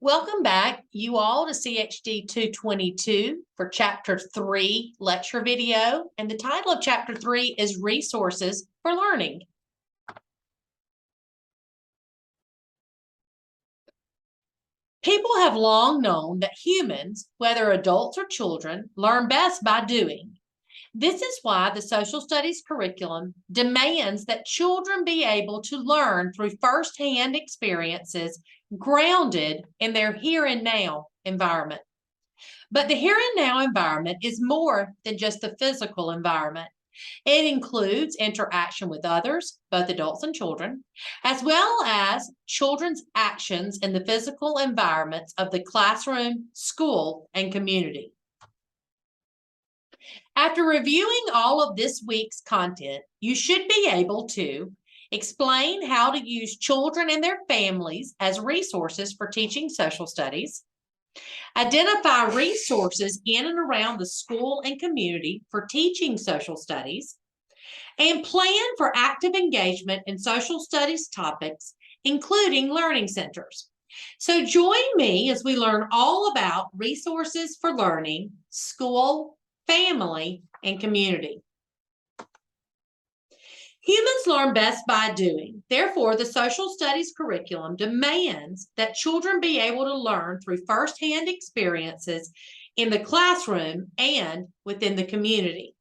Welcome back, you all, to CHD 222 for Chapter 3 lecture video. And the title of Chapter 3 is Resources for Learning. People have long known that humans, whether adults or children, learn best by doing. This is why the social studies curriculum demands that children be able to learn through firsthand experiences grounded in their here and now environment. But the here and now environment is more than just the physical environment. It includes interaction with others, both adults and children, as well as children's actions in the physical environments of the classroom, school, and community. After reviewing all of this week's content, you should be able to explain how to use children and their families as resources for teaching social studies, identify resources in and around the school and community for teaching social studies, and plan for active engagement in social studies topics, including learning centers. So join me as we learn all about resources for learning, school, family, and community. Humans learn best by doing. Therefore, the social studies curriculum demands that children be able to learn through firsthand experiences in the classroom and within the community.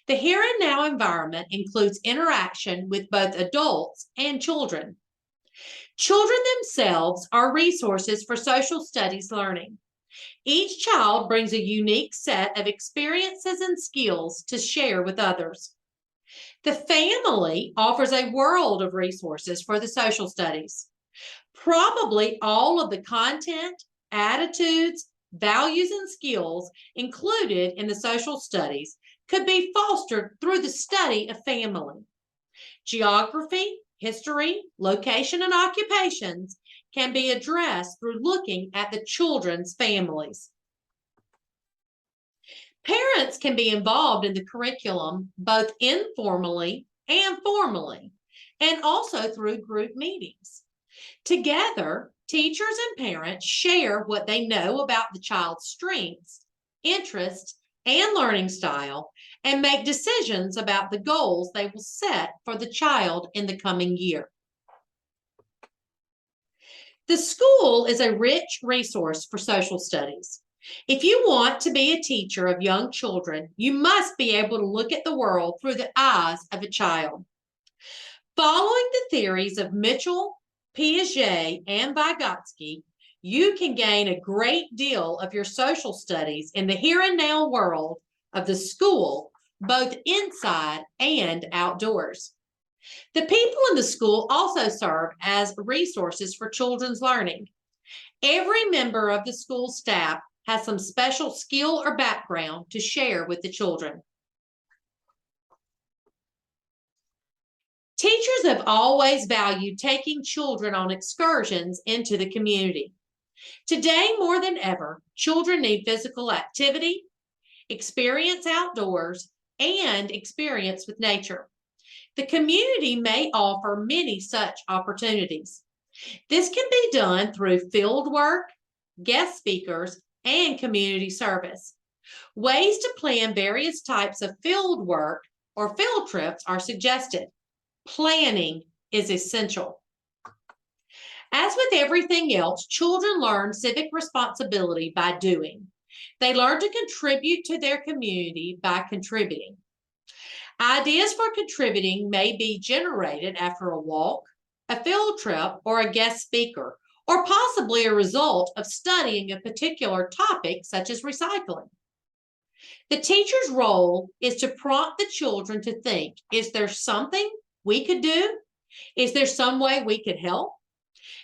The here and now environment includes interaction with both adults and children. Children themselves are resources for social studies learning. Each child brings a unique set of experiences and skills to share with others. The family offers a world of resources for the social studies. Probably all of the content, attitudes, values, and skills included in the social studies could be fostered through the study of family. Geography, history, location, and occupations can be addressed through looking at the children's families. Parents can be involved in the curriculum both informally and formally, and also through group meetings. Together, teachers and parents share what they know about the child's strengths, interests, and learning style, and make decisions about the goals they will set for the child in the coming year. The school is a rich resource for social studies. If you want to be a teacher of young children, you must be able to look at the world through the eyes of a child. Following the theories of Mitchell, Piaget, and Vygotsky, you can gain a great deal of your social studies in the here and now world of the school, both inside and outdoors. The people in the school also serve as resources for children's learning. Every member of the school staff has some special skill or background to share with the children. Teachers have always valued taking children on excursions into the community. Today, more than ever, children need physical activity, experience outdoors, and experience with nature. The community may offer many such opportunities. This can be done through field work, guest speakers, and community service. Ways to plan various types of field work or field trips are suggested. Planning is essential. As with everything else, children learn civic responsibility by doing. They learn to contribute to their community by contributing. Ideas for contributing may be generated after a walk, a field trip, or a guest speaker, or possibly a result of studying a particular topic such as recycling. The teacher's role is to prompt the children to think, is there something we could do? Is there some way we could help?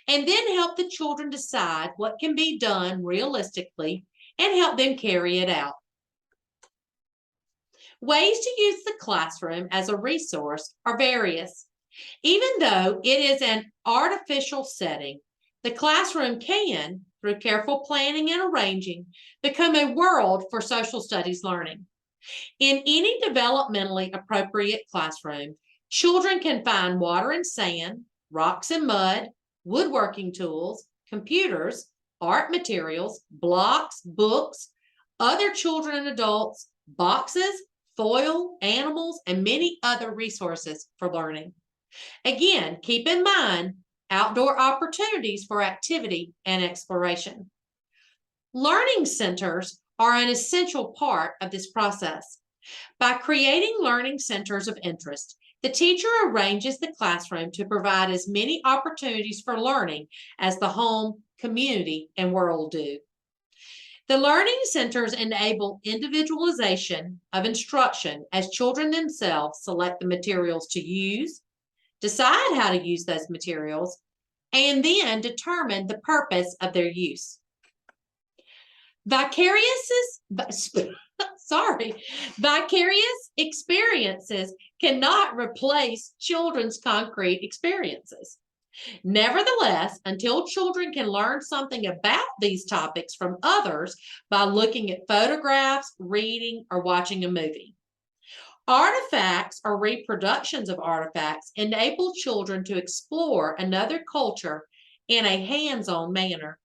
And then help the children decide what can be done realistically and help them carry it out. Ways to use the classroom as a resource are various. Even though it is an artificial setting, the classroom can, through careful planning and arranging, become a world for social studies learning. In any developmentally appropriate classroom, children can find water and sand, rocks and mud, woodworking tools, computers, art materials, blocks, books, other children and adults, boxes, foil, animals, and many other resources for learning. Again, keep in mind outdoor opportunities for activity and exploration. Learning centers are an essential part of this process. By creating learning centers of interest, the teacher arranges the classroom to provide as many opportunities for learning as the home, community, and world do. The learning centers enable individualization of instruction as children themselves select the materials to use, decide how to use those materials, and then determine the purpose of their use. Vicarious experiences cannot replace children's concrete experiences. Nevertheless, until children can learn something about these topics from others by looking at photographs, reading, or watching a movie. Artifacts or reproductions of artifacts enable children to explore another culture in a hands-on manner.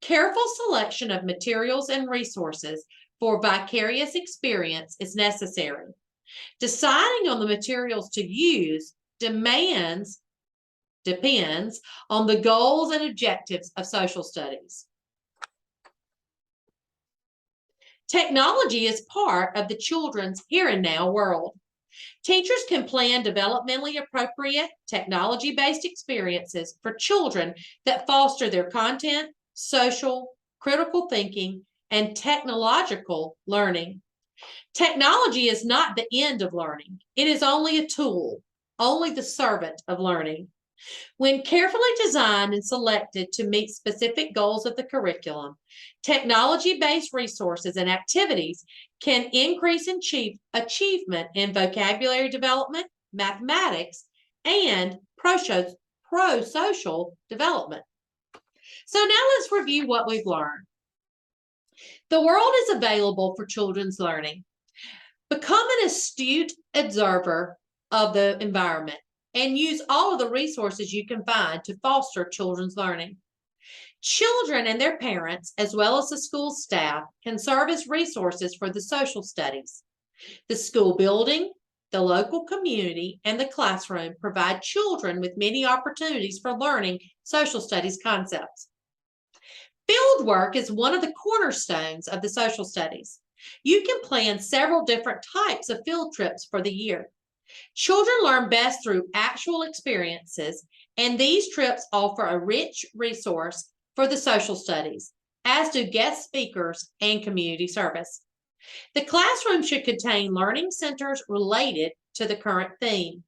Careful selection of materials and resources for vicarious experience is necessary. Deciding on the materials to use depends on the goals and objectives of social studies. Technology is part of the children's here and now world. Teachers can plan developmentally appropriate technology-based experiences for children that foster their content, social, critical thinking, and technological learning. Technology is not the end of learning. It is only a tool, only the servant of learning. When carefully designed and selected to meet specific goals of the curriculum, technology-based resources and activities can increase achievement in vocabulary development, mathematics, and pro-social development. So now let's review what we've learned. The world is available for children's learning. Become an astute observer of the environment and use all of the resources you can find to foster children's learning. Children and their parents, as well as the school staff, can serve as resources for the social studies. The school building, the local community, and the classroom provide children with many opportunities for learning social studies concepts. Field work is one of the cornerstones of the social studies. You can plan several different types of field trips for the year. Children learn best through actual experiences, and these trips offer a rich resource for the social studies, as do guest speakers and community service. The classroom should contain learning centers related to the current theme.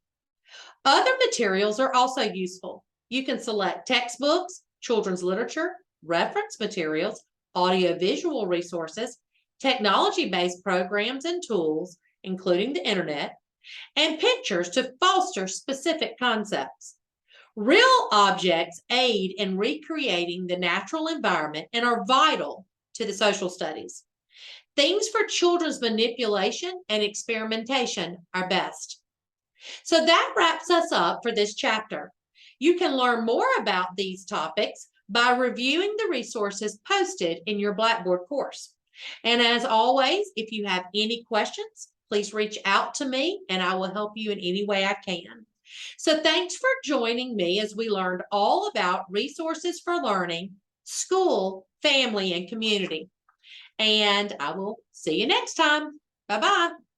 Other materials are also useful. You can select textbooks, children's literature, reference materials, audiovisual resources, technology-based programs and tools, including the internet, and pictures to foster specific concepts. Real objects aid in recreating the natural environment and are vital to the social studies. Things for children's manipulation and experimentation are best. So that wraps us up for this chapter. You can learn more about these topics by reviewing the resources posted in your Blackboard course. And as always, if you have any questions, please reach out to me and I will help you in any way I can. So thanks for joining me as we learned all about resources for learning, school, family, and community. And I will see you next time. Bye-bye.